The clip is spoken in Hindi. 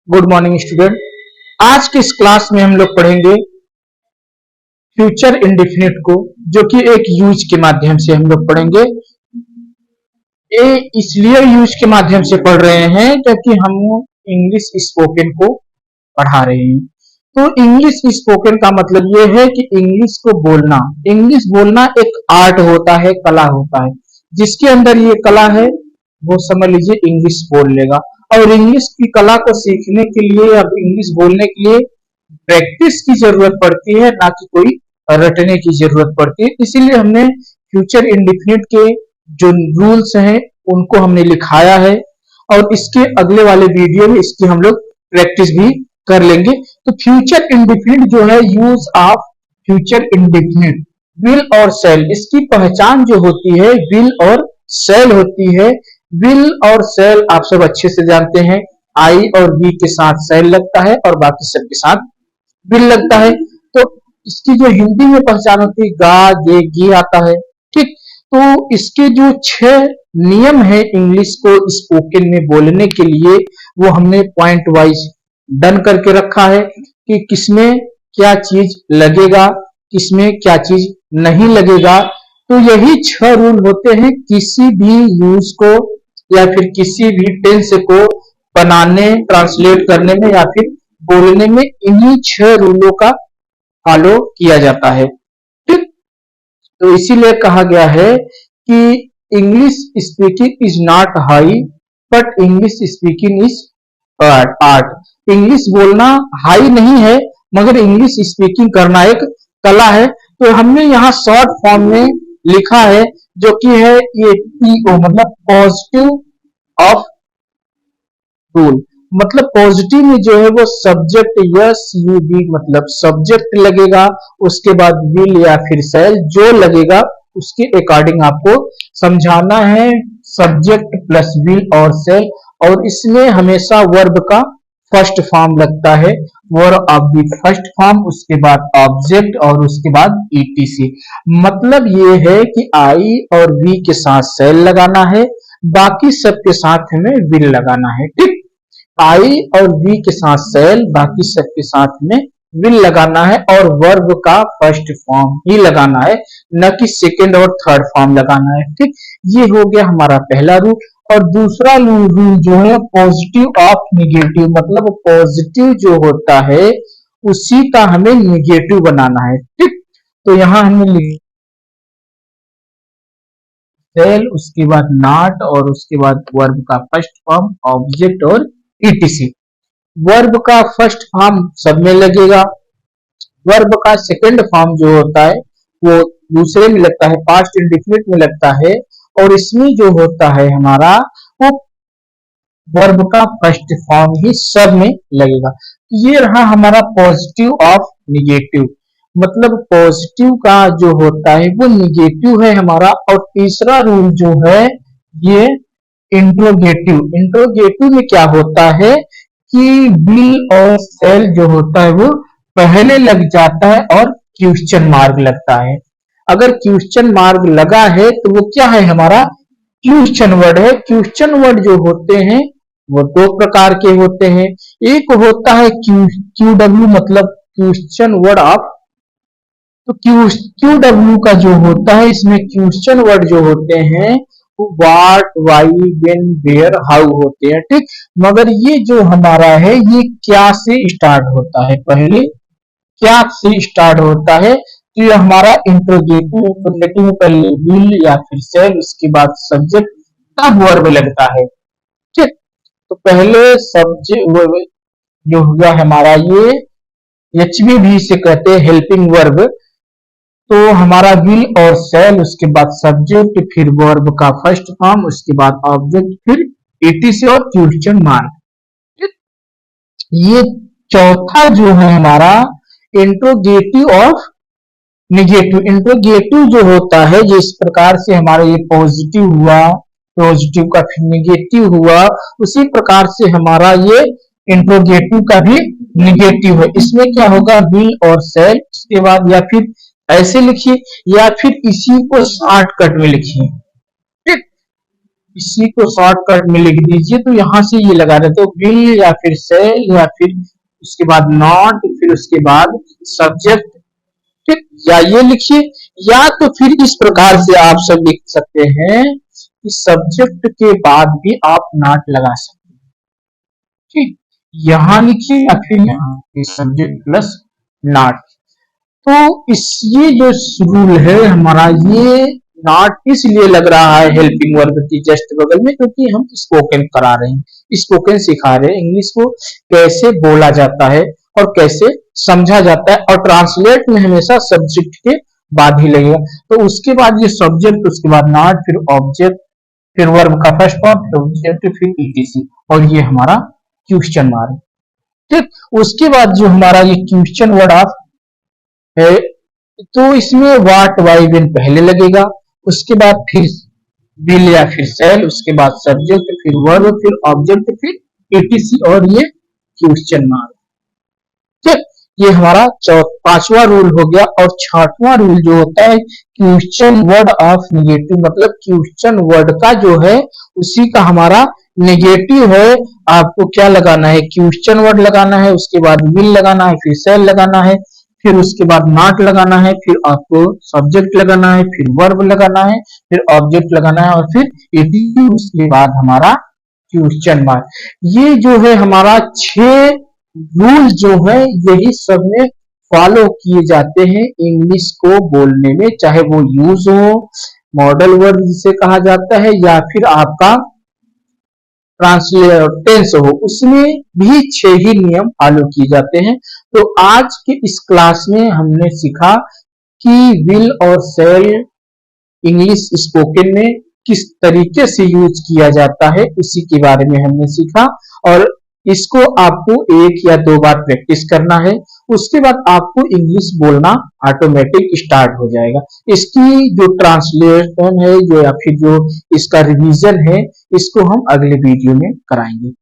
Good morning student. आज की इस क्लास में हम लोग पढ़ेंगे फ्यूचर इंडेफिनिट को, जो कि एक यूज के माध्यम से हम लोग पढ़ेंगे। ये इसलिए यूज के माध्यम से पढ़ रहे हैं क्योंकि हम इंग्लिश स्पोकन को पढ़ा रहे हैं। तो इंग्लिश स्पोकन का मतलब ये है कि इंग्लिश को बोलना। इंग्लिश बोलना एक आर्ट होता है, कला होता है। जिसके अंदर ये कला है वो समझ लीजिए इंग्लिश बोल लेगा। और इंग्लिश की कला को सीखने के लिए या इंग्लिश बोलने के लिए प्रैक्टिस की जरूरत पड़ती है, ना कि कोई रटने की जरूरत पड़ती है। इसीलिए हमने फ्यूचर इंडेफिनिट के जो रूल्स हैं उनको हमने लिखाया है, और इसके अगले वाले वीडियो में इसकी हम लोग प्रैक्टिस भी कर लेंगे। तो फ्यूचर इंडेफिनिट जो है, use of future indefinite, will और सेल, इसकी पहचान जो होती है विल और सेल होती है। विल और सेल आप सब अच्छे से जानते हैं, आई और वी के साथ सेल लगता है और बाकी सब के साथ विल लगता है। तो इसकी जो हिंदी में पहचान होती है, गा गे गी आता है। ठीक, तो इसके जो 6 नियम है इंग्लिश को स्पोकन में बोलने के लिए, वो हमने पॉइंट वाइज डन करके रखा है कि किसमें क्या चीज लगेगा, किसमें क्या चीज नहीं लगेगा। तो यही 6 रूल होते हैं किसी भी यूज को या फिर किसी भी टेंस को बनाने, ट्रांसलेट करने में या फिर बोलने में इन्हीं 6 रूलों का फॉलो किया जाता है। ठीक, तो इसीलिए कहा गया है कि English speaking is not high but English speaking is art. English बोलना हाई नहीं है, मगर इंग्लिश स्पीकिंग करना एक कला है। तो हमने यहाँ शॉर्ट फॉर्म में लिखा है, जो कि है ये पीओ, मतलब पॉजिटिव ऑफ रूल। मतलब पॉजिटिव में जो है वो सब्जेक्ट यस यू बी, मतलब सब्जेक्ट लगेगा, उसके बाद विल या फिर सेल जो लगेगा उसके अकॉर्डिंग आपको समझाना है। सब्जेक्ट प्लस विल और सेल, और इसमें हमेशा वर्ब का फर्स्ट फॉर्म लगता है, verb of the first form, उसके बाद ऑब्जेक्ट और उसके बाद ईटीसी। मतलब ये है कि आई और वी के साथ सेल लगाना है, बाकी सब के साथ हमें विल लगाना है। ठीक, आई और वी के साथ सेल, बाकी सब के साथ में विल लगाना है, और वर्ब का फर्स्ट फॉर्म ही लगाना है, न कि सेकंड और थर्ड फॉर्म लगाना है। ठीक, ये हो गया हमारा पहला रूल। और दूसरा रूल जो है पॉजिटिव ऑफ निगेटिव, मतलब पॉजिटिव जो होता है उसी का हमें निगेटिव बनाना है। ठीक, तो यहां हमने सेल, उसके बाद नॉट, और उसके बाद वर्ब का फर्स्ट फॉर्म, ऑब्जेक्ट और ईटीसी। वर्ब का फर्स्ट फॉर्म सब में लगेगा, वर्ब का सेकंड फॉर्म जो होता है वो दूसरे में लगता है, पास्ट इंडेफिनिट में लगता है, और इसमें जो होता है हमारा वो वर्ब का फर्स्ट फॉर्म ही सब में लगेगा। तो ये रहा हमारा पॉजिटिव ऑफ निगेटिव, मतलब पॉजिटिव का जो होता है वो निगेटिव है हमारा। और तीसरा रूल जो है ये इंट्रोगेटिव। इंट्रोगेटिव में क्या होता है कि विल और सेल जो होता है वो पहले लग जाता है और क्वेश्चन मार्क लगता है। अगर क्वेश्चन मार्क लगा है तो वो क्या है, हमारा क्वेश्चन वर्ड है। क्वेश्चन वर्ड जो होते हैं वो 2 प्रकार के होते हैं। एक होता है क्यू डब्ल्यू, मतलब क्वेश्चन वर्ड ऑफ। तो क्यू डब्ल्यू का जो होता है, इसमें क्वेश्चन वर्ड जो होते हैं वो what, why, when, where, how होते हैं। ठीक, मगर ये जो हमारा है ये क्या से स्टार्ट होता है, पहले क्या से स्टार्ट होता है। तो ये हमारा इंट्रोगेटिव, इंट्रोगेटिव में पहले विल या फिर सेल, उसके बाद सब्जेक्ट, तब वर्ब लगता है। ठीक, तो पहले सब्जेक्ट जो हुआ हमारा ये एचवीवी से कहते हैं हेल्पिंग वर्ब। तो हमारा विल और सेल, उसके बाद सब्जेक्ट, फिर वर्ब का फर्स्ट फॉर्म, उसके बाद ऑब्जेक्ट, फिर ईटीसी और क्वेश्चन मार्क। ये चौथा जो है हमारा इंट्रोगेटिव ऑफ निगेटिव। इंट्रोगेटिव जो होता है जिस प्रकार से हमारा ये पॉजिटिव हुआ, पॉजिटिव का फिर निगेटिव हुआ, उसी प्रकार से हमारा ये इंट्रोगेटिव का भी निगेटिव है। इसमें क्या होगा, विल और सेल, उसके बाद या फिर ऐसे लिखिए या फिर इसी को शॉर्टकट में लिखिए। ठीक, इसी को शॉर्टकट में लिख दीजिए, तो यहां से ये लगा देते हो विल या फिर सेल या फिर उसके बाद नॉट, फिर उसके बाद सब्जेक्ट, ठीक, या ये लिखिए, या तो फिर इस प्रकार से आप सब लिख सकते हैं कि सब्जेक्ट के बाद भी आप नॉट लगा सकते हैं, ठीक, यहां लिखिए या फिर यहाँ सब्जेक्ट प्लस नॉट। तो इस ये जो रूल है हमारा, ये नॉट इसलिए लग रहा है हेल्पिंग वर्ब की जस्ट बगल में, क्योंकि हम स्पोकन करा रहे हैं, स्पोकन सिखा रहे हैं, इंग्लिश को कैसे बोला जाता है और कैसे समझा जाता है, और ट्रांसलेट में हमेशा सब्जेक्ट के बाद ही लगेगा। तो उसके बाद ये सब्जेक्ट, उसके बाद नॉट, फिर ऑब्जेक्ट, फिर वर्ब का फर्स्ट फॉर्म, फिर ऑब्जेक्ट, फिर ईटीसी, और ये हमारा क्वेश्चन मार्क, ठीक। उसके बाद जो हमारा ये क्वेश्चन वर्ड ऑफ है, तो इसमें वाट वाई वेन पहले लगेगा, उसके बाद फिर विल या फिर सेल, उसके बाद सब्जेक्ट, फिर वर्ब, फिर ऑब्जेक्ट, फिर एटीसी, और ये क्वेश्चन मार्क, ठीक। ये हमारा पांचवा रूल हो गया। और छठवां रूल जो होता है क्वेश्चन वर्ड ऑफ निगेटिव, मतलब क्वेश्चन वर्ड का जो है उसी का हमारा नेगेटिव है, आपको क्या लगाना है, क्वेश्चन वर्ड लगाना है, उसके बाद विल लगाना है, फिर सेल लगाना है, फिर उसके बाद नॉट लगाना है, फिर आपको सब्जेक्ट लगाना है, फिर वर्ब लगाना है, फिर ऑब्जेक्ट लगाना है, और फिर एटीसी, उसके बाद हमारा क्वेश्चन मार्क। ये जो है हमारा 6 रूल जो है यही सब में फॉलो किए जाते हैं इंग्लिश को बोलने में, चाहे वो यूज हो, मॉडल वर्ड जिसे कहा जाता है, या फिर आपका ट्रांसलेटेंस हो, उसमें भी 6 ही नियम फॉलो किए जाते हैं। तो आज के इस क्लास में हमने सीखा कि विल और सेल इंग्लिश स्पोकन में किस तरीके से यूज किया जाता है, उसी के बारे में हमने सीखा। और इसको आपको 1 या 2 बार प्रैक्टिस करना है, उसके बाद आपको इंग्लिश बोलना ऑटोमेटिक स्टार्ट हो जाएगा। इसकी जो ट्रांसलेशन है, जो या फिर जो इसका रिवीजन है, इसको हम अगले वीडियो में कराएंगे।